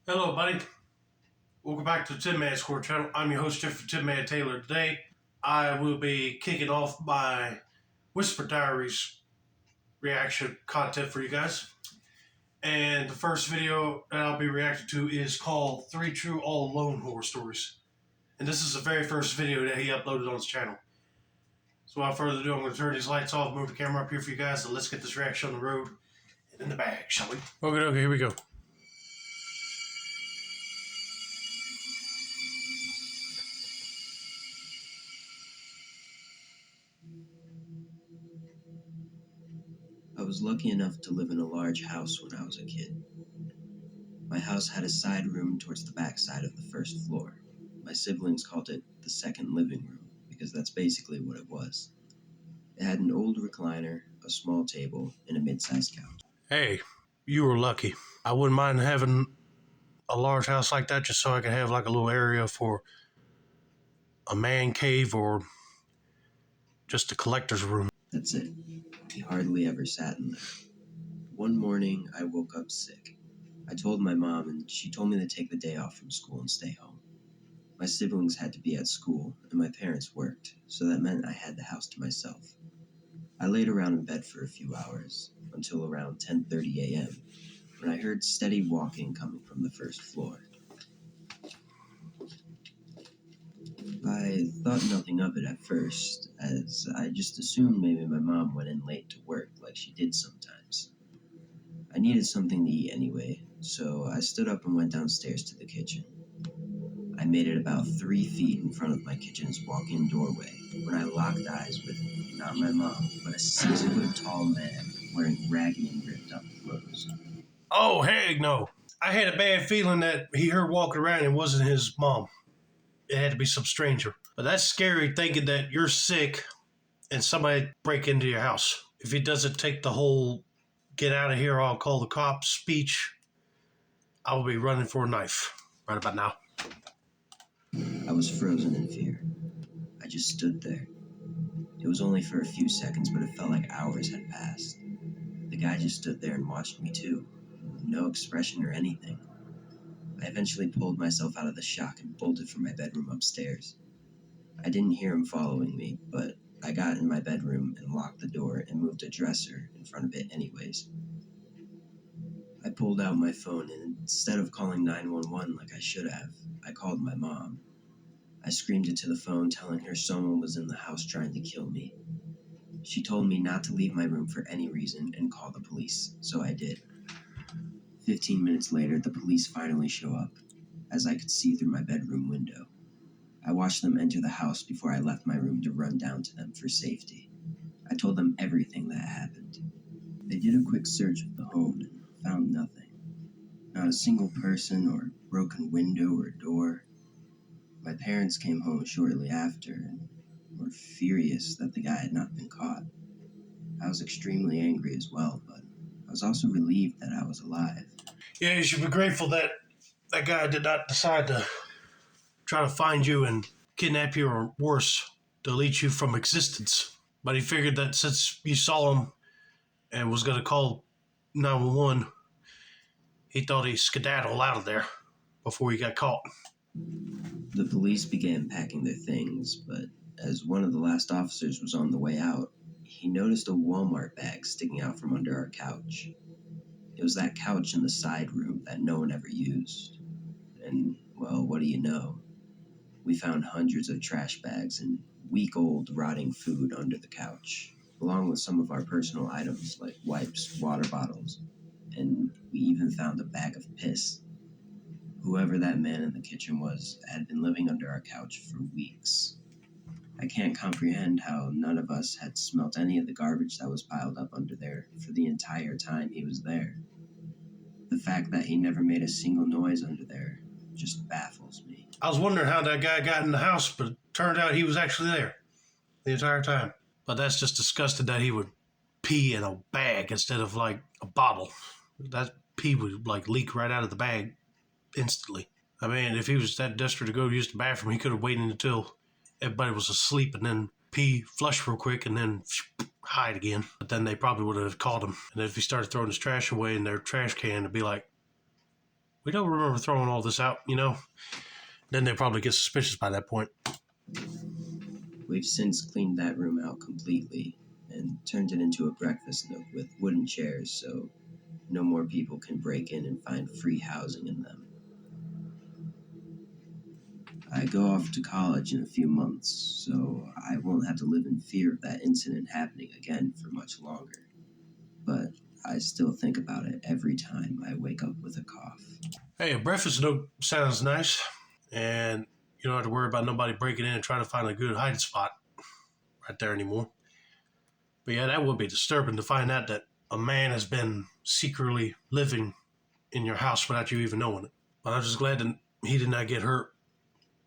Hello, buddy. Welcome back to the Tin Man Score channel. I'm your host, Jeffrey Tin Man Taylor. Today, I will be kicking off my Whispered Diaries reaction content for you guys. And the first video that I'll be reacting to is called 3 True All Alone Horror Stories. And this is the very first video that he uploaded on his channel. So without further ado, I'm going to turn these lights off, move the camera up here for you guys, and let's get this reaction on the road and in the bag, shall we? Okay, here we go. I was lucky enough to live in a large house when I was a kid. My house had a side room towards the back side of the first floor. My siblings called it the second living room because that's basically what it was. It had an old recliner, a small table, and a mid-sized couch. Hey, you were lucky. I wouldn't mind having a large house like that just so I could have like a little area for a man cave or just a collector's room. That's it. We hardly ever sat in there. One morning, I woke up sick. I told my mom, and she told me to take the day off from school and stay home. My siblings had to be at school, and my parents worked, so that meant I had the house to myself. I laid around in bed for a few hours, until around 10:30 a.m., when I heard steady walking coming from the first floor. I thought nothing of it at first, as I just assumed maybe my mom went in late to work like she did sometimes. I needed something to eat anyway, so I stood up and went downstairs to the kitchen. I made it about 3 feet in front of my kitchen's walk-in doorway when I locked eyes with, not my mom, but a 6-foot-tall man wearing raggedy and ripped-up clothes. Oh, heck no. I had a bad feeling that he heard walking around and wasn't his mom. It had to be some stranger. But that's scary thinking that you're sick and somebody break into your house. If he doesn't take the whole get out of here, I'll call the cops speech, I will be running for a knife right about now. I was frozen in fear. I just stood there. It was only for a few seconds, but it felt like hours had passed. The guy just stood there and watched me too. No expression or anything. I eventually pulled myself out of the shock and bolted for my bedroom upstairs. I didn't hear him following me, but I got in my bedroom and locked the door and moved a dresser in front of it anyways. I pulled out my phone and instead of calling 911 like I should have, I called my mom. I screamed into the phone telling her someone was in the house trying to kill me. She told me not to leave my room for any reason and call the police, so I did. 15 minutes later, the police finally show up, as I could see through my bedroom window. I watched them enter the house before I left my room to run down to them for safety. I told them everything that happened. They did a quick search of the home and found nothing. Not a single person or broken window or door. My parents came home shortly after and were furious that the guy had not been caught. I was extremely angry as well, but I was also relieved that I was alive. Yeah, you should be grateful that that guy did not decide to try to find you and kidnap you or worse, delete you from existence. But he figured that since you saw him and was going to call 911, he thought he'd skedaddle out of there before he got caught. The police began packing their things, but as one of the last officers was on the way out, he noticed a Walmart bag sticking out from under our couch. It was that couch in the side room that no one ever used. And, well, what do you know? We found hundreds of trash bags and week-old rotting food under the couch, along with some of our personal items like wipes, water bottles, and we even found a bag of piss. Whoever that man in the kitchen was had been living under our couch for weeks. I can't comprehend how none of us had smelt any of the garbage that was piled up under there for the entire time he was there. The fact that he never made a single noise under there just baffles me. I was wondering how that guy got in the house, but it turned out he was actually there the entire time. But that's just disgusting that he would pee in a bag instead of like a bottle. That pee would like leak right out of the bag instantly. I mean, if he was that desperate to go use the bathroom, he could have waited until everybody was asleep and then pee, flush real quick, and then hide again. But then they probably would have caught him. And if he started throwing his trash away in their trash can, it'd be like, We don't remember throwing all this out, you know? Then they probably get suspicious by that point. We've since cleaned that room out completely and turned it into a breakfast nook with wooden chairs so no more people can break in and find free housing in them. I go off to college in a few months, so I won't have to live in fear of that incident happening again for much longer. But I still think about it every time I wake up with a cough. Hey, a breakfast nook sounds nice, and you don't have to worry about nobody breaking in and trying to find a good hiding spot right there anymore. But yeah, that would be disturbing to find out that a man has been secretly living in your house without you even knowing it. But I'm just glad that he did not get hurt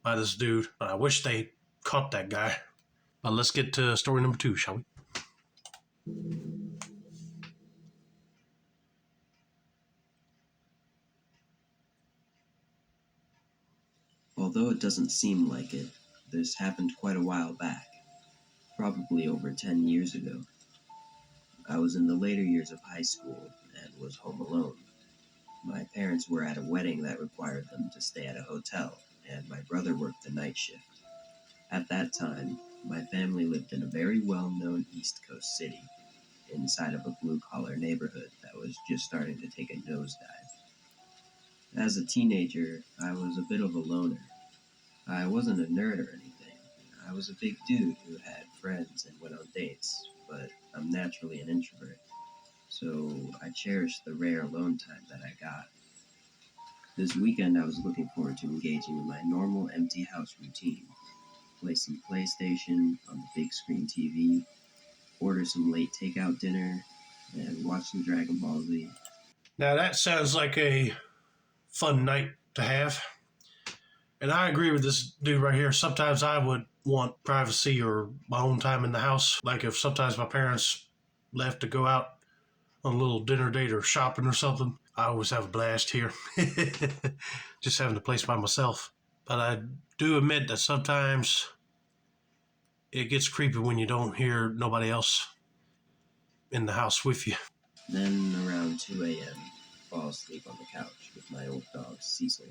by this dude. But I wish they caught that guy. But let's get to story number 2, shall we? Although it doesn't seem like it, this happened quite a while back, probably over 10 years ago. I was in the later years of high school and was home alone. My parents were at a wedding that required them to stay at a hotel, and my brother worked the night shift. At that time, my family lived in a very well-known East Coast city, inside of a blue-collar neighborhood that was just starting to take a nosedive. As a teenager, I was a bit of a loner. I wasn't a nerd or anything. I was a big dude who had friends and went on dates, but I'm naturally an introvert, so I cherished the rare alone time that I got. This weekend, I was looking forward to engaging in my normal empty house routine. Play some PlayStation on the big screen TV, order some late takeout dinner, and watch some Dragon Ball Z. Now that sounds like a fun night to have. And I agree with this dude right here. Sometimes I would want privacy or my own time in the house. Like if sometimes my parents left to go out on a little dinner date or shopping or something, I always have a blast here. Just having the place by myself. But I do admit that sometimes it gets creepy when you don't hear nobody else in the house with you. Then, around 2 a.m., fall asleep on the couch with my old dog, Cecil.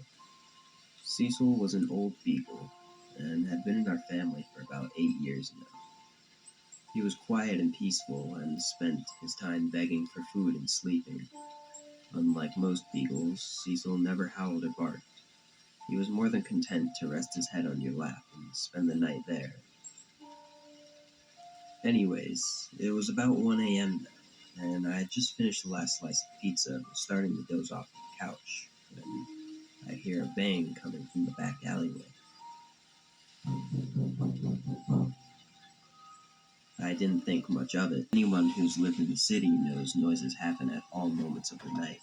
Cecil was an old beagle and had been in our family for about 8 years now. He was quiet and peaceful and spent his time begging for food and sleeping. Unlike most beagles, Cecil never howled or barked. He was more than content to rest his head on your lap and spend the night there. Anyways, it was about 1 a.m. now, and I had just finished the last slice of pizza and was starting to doze off on the couch when I hear a bang coming from the back alleyway. I didn't think much of it. Anyone who's lived in the city knows noises happen at all moments of the night.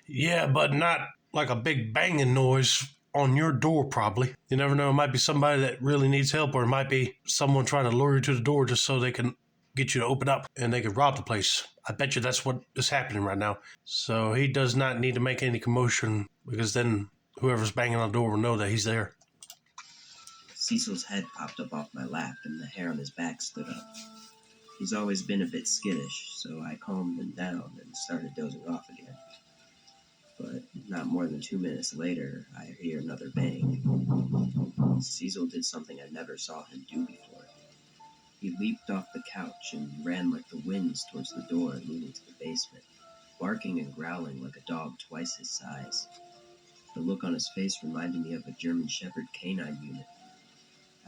Yeah, but not like a big banging noise on your door, probably. You never know. It might be somebody that really needs help, or it might be someone trying to lure you to the door just so they can get you to open up and they can rob the place. I bet you that's what is happening right now. So he does not need to make any commotion because then whoever's banging on the door will know that he's there. Cecil's head popped up off my lap and the hair on his back stood up. He's always been a bit skittish, so I calmed him down and started dozing off again. But not more than 2 minutes later, I hear another bang. Cecil did something I never saw him do before. He leaped off the couch and ran like the winds towards the door leading to the basement, barking and growling like a dog twice his size. The look on his face reminded me of a German Shepherd canine unit.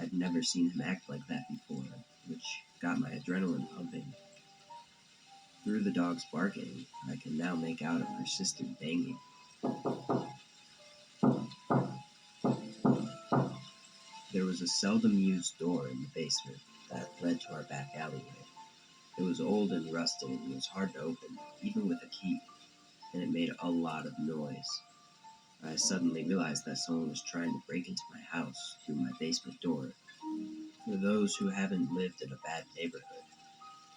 I'd never seen him act like that before, which got my adrenaline pumping. Through the dog's barking, I can now make out a persistent banging. There was a seldom used door in the basement that led to our back alleyway. It was old and rusted and was hard to open, even with a key, and it made a lot of noise. I suddenly realized that someone was trying to break into my house through my basement door. For those who haven't lived in a bad neighborhood,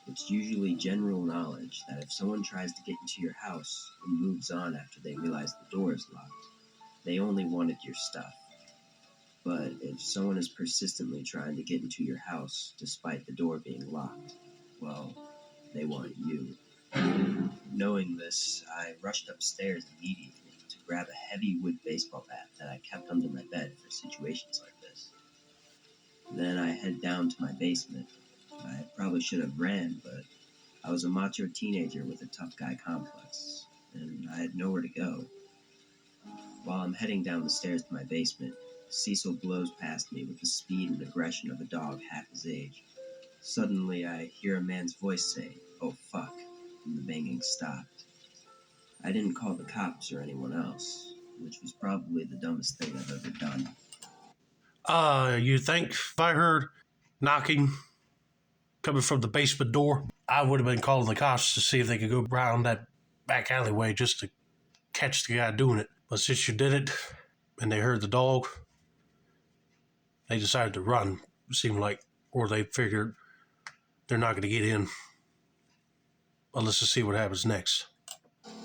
it's usually general knowledge that if someone tries to get into your house and moves on after they realize the door is locked, they only wanted your stuff. But if someone is persistently trying to get into your house despite the door being locked, well, they want you. Knowing this, I rushed upstairs immediately to grab a heavy wood baseball bat that I kept under my bed for situations like this. Then I head down to my basement. I probably should have ran, but I was a macho teenager with a tough guy complex, and I had nowhere to go. While I'm heading down the stairs to my basement, Cecil blows past me with the speed and aggression of a dog half his age. Suddenly, I hear a man's voice say, "Oh fuck," and the banging stopped. I didn't call the cops or anyone else, which was probably the dumbest thing I've ever done. You think if I heard knocking coming from the basement door, I would have been calling the cops to see if they could go around that back alleyway just to catch the guy doing it. But since you did it and they heard the dog, they decided to run, it seemed like, or they figured they're not going to get in. Well, let's just see what happens next.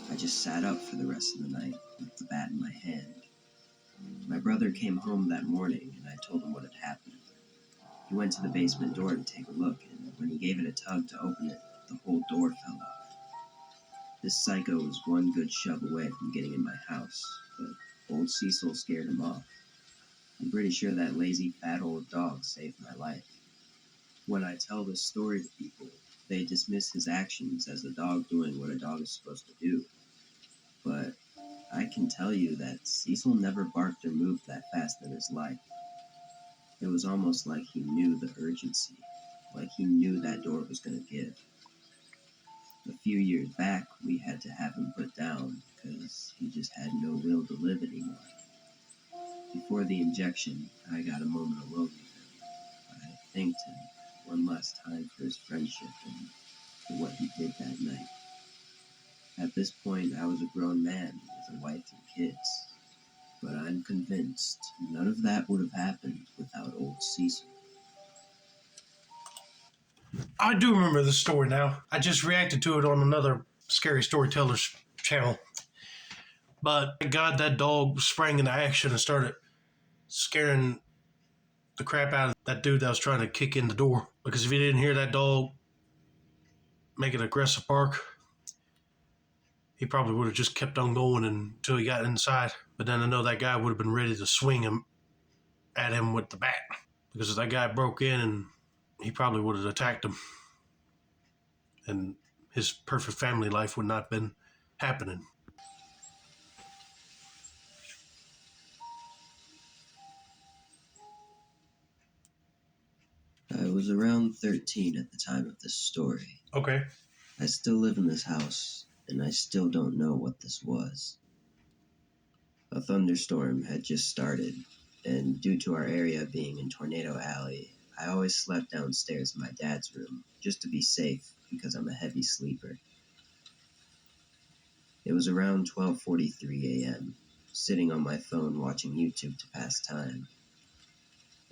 I just sat up for the rest of the night with the bat in my hand. My brother came home that morning and I told him what had happened. He went to the basement door to take a look, and when he gave it a tug to open it, the whole door fell off. This psycho was one good shove away from getting in my house, but old Cecil scared him off. I'm pretty sure that lazy, fat old dog saved my life. When I tell this story to people, they dismiss his actions as a dog doing what a dog is supposed to do. But I can tell you that Cecil never barked or moved that fast in his life. It was almost like he knew the urgency, like he knew that door was going to give. A few years back, we had to have him put down because he just had no will to live anymore. Before the injection, I got a moment alone with him. I thanked him one last time for his friendship and for what he did that night. At this point, I was a grown man with a wife and kids, but I'm convinced none of that would have happened without old Cecil. I do remember this story now. I just reacted to it on another Scary Storytellers channel. But God, that dog sprang into action and started scaring the crap out of that dude that was trying to kick in the door. Because if he didn't hear that dog make an aggressive bark, he probably would have just kept on going until he got inside. But then I know that guy would have been ready to swing him at him with the bat. Because if that guy broke in, and he probably would have attacked him. And his perfect family life would not have been happening. I was around 13 at the time of this story. Okay. I still live in this house, and I still don't know what this was. A thunderstorm had just started, and due to our area being in Tornado Alley, I always slept downstairs in my dad's room, just to be safe because I'm a heavy sleeper. It was around 12:43 a.m., sitting on my phone watching YouTube to pass time.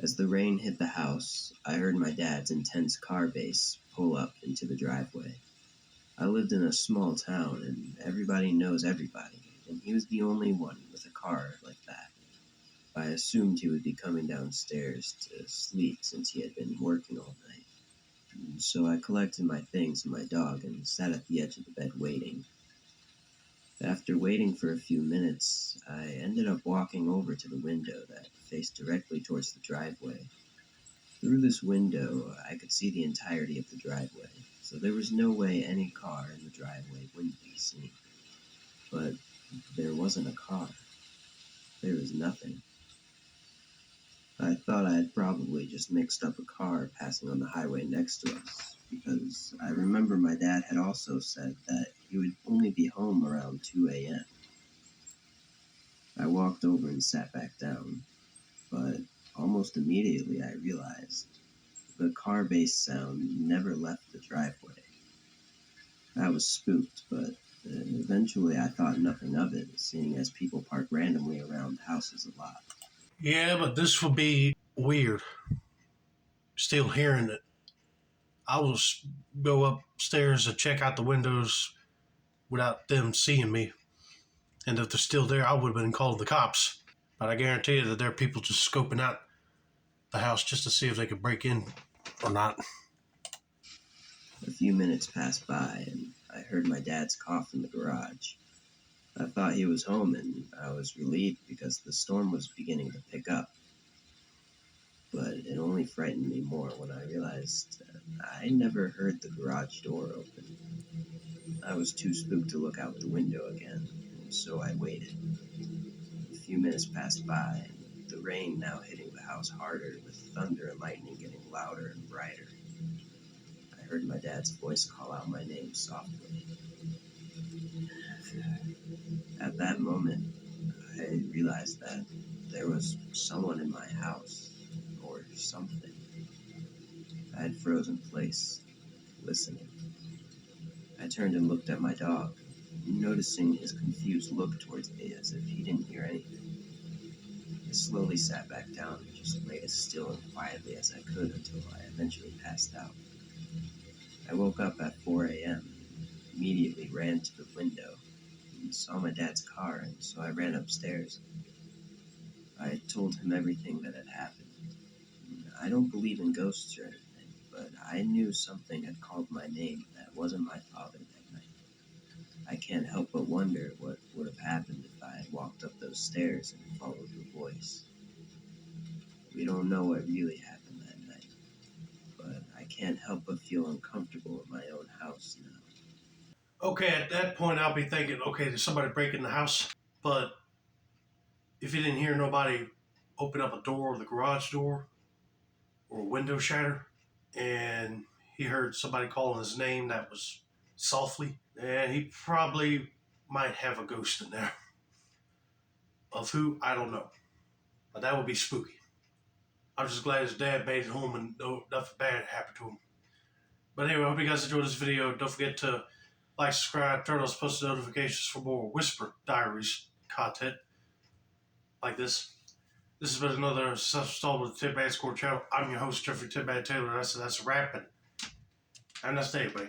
As the rain hit the house, I heard my dad's intense car bass pull up into the driveway. I lived in a small town, and everybody knows everybody, and he was the only one with a car like that. I assumed he would be coming downstairs to sleep since he had been working all night. So I collected my things and my dog and sat at the edge of the bed waiting. After waiting for a few minutes, I ended up walking over to the window that faced directly towards the driveway. Through this window, I could see the entirety of the driveway, so there was no way any car in the driveway wouldn't be seen. But there wasn't a car. There was nothing. I thought I had probably just mixed up a car passing on the highway next to us, because I remember my dad had also said that he would only be home around 2 a.m. I walked over and sat back down, but almost immediately I realized the car-based sound never left the driveway. I was spooked, but eventually I thought nothing of it, seeing as people park randomly around houses a lot. Yeah, but this would be weird. Still hearing it. I will go upstairs and check out the windows without them seeing me. And if they're still there, I would have been called the cops. But I guarantee you that there are people just scoping out the house just to see if they could break in or not. A few minutes passed by, and I heard my dad's cough in the garage. I thought he was home, and I was relieved because the storm was beginning to pick up. But it only frightened me more when I realized I never heard the garage door open. I was too spooked to look out the window again, and so I waited. A few minutes passed by, and the rain now hitting the house harder, with thunder and lightning getting louder and brighter. I heard my dad's voice call out my name softly. At that moment, I realized that there was someone in my house, or something. I had frozen place, listening. I turned and looked at my dog, noticing his confused look towards me as if he didn't hear anything. I slowly sat back down and just laid as still and quietly as I could until I eventually passed out. I woke up at 4 a.m. and immediately ran to the window and saw my dad's car, and so I ran upstairs. I told him everything that had happened. I don't believe in ghosts or anything, but I knew something had called my name that wasn't my father that night. I can't help but wonder what would have happened if I had walked up those stairs and followed the voice. We don't know what really happened that night, but I can't help but feel uncomfortable in my own house now. Okay, at that point, I'll be thinking, okay, there's somebody breaking the house. But if you didn't hear nobody open up a door, the garage door, or a window shatter, and he heard somebody calling his name that was softly, and he probably might have a ghost in there. Of who, I don't know. But that would be spooky. I'm just glad his dad made it home and nothing bad happened to him. But anyway, I hope you guys enjoyed this video. Don't forget to like, subscribe, turn on post notifications for more Whispered Diaries content like this. This has been another installment of the Tin Man Score channel. I'm your host, Jeffrey Tin Man Taylor. That's a wrap. And have a nice day, everybody.